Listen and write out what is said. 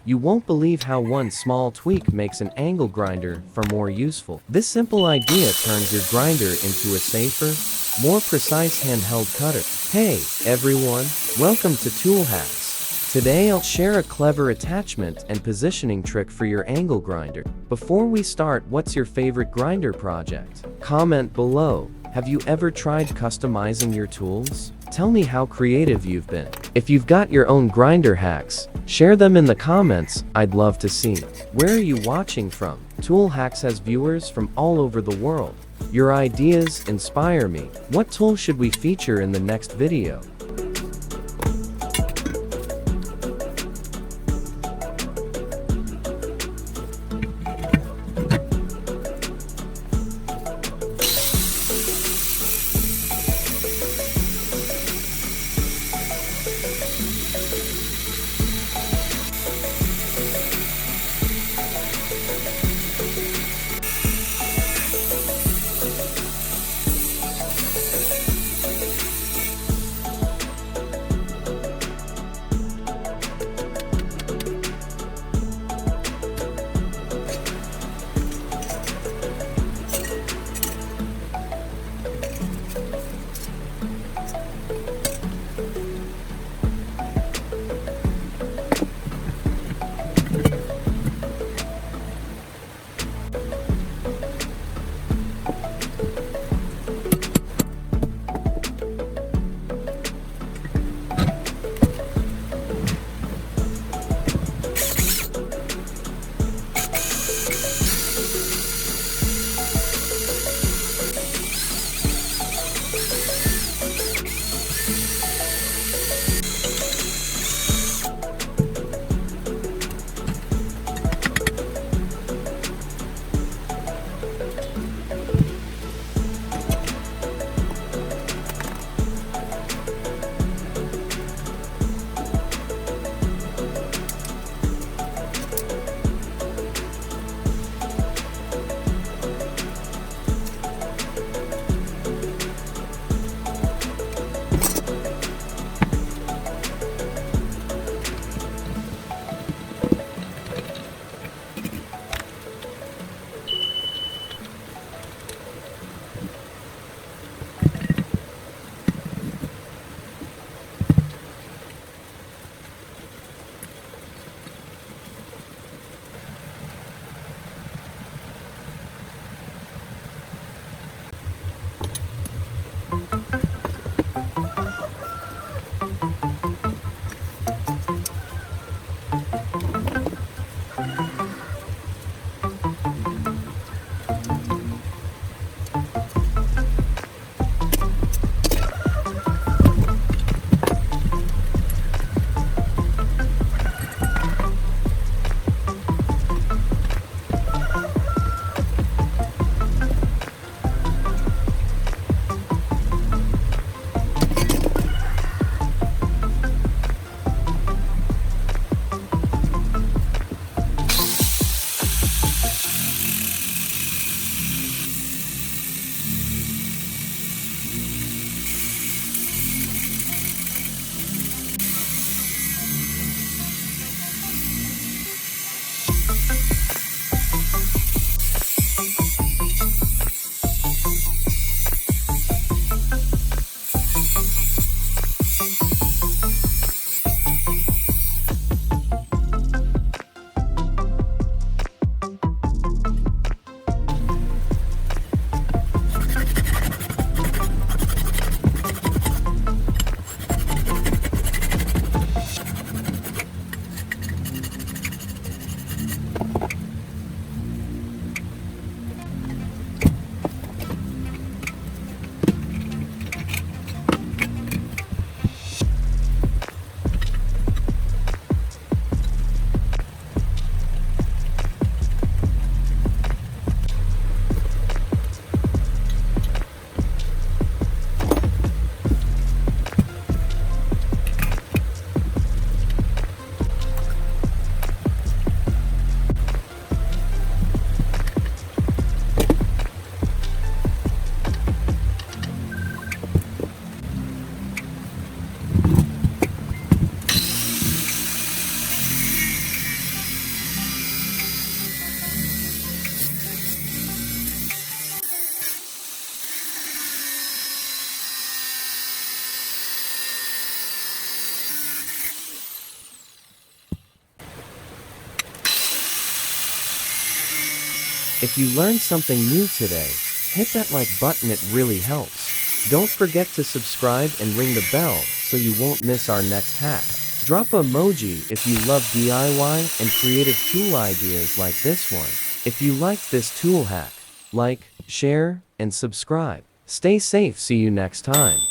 You won't believe how one small tweak makes an angle grinder far more useful. This simple idea turns your grinder into a safer, more precise handheld cutter. Hey, everyone, welcome to Tool Hacks. Today I'll share a clever attachment and positioning trick for your angle grinder. Before we start, what's your favorite grinder project? Comment below. Have you ever tried customizing your tools? Tell me how creative you've been. If you've got your own grinder hacks, share them in the comments. I'd love to see. Where are you watching from? Tool Hacks has viewers from all over the world. Your ideas inspire me. What tool should we feature in the next video? If you learned something new today, hit that like button, it really helps. Don't forget to subscribe and ring the bell so you won't miss our next hack. Drop a emoji if you love DIY and creative tool ideas like this one. If you liked this tool hack, like, share, and subscribe. Stay safe, see you next time.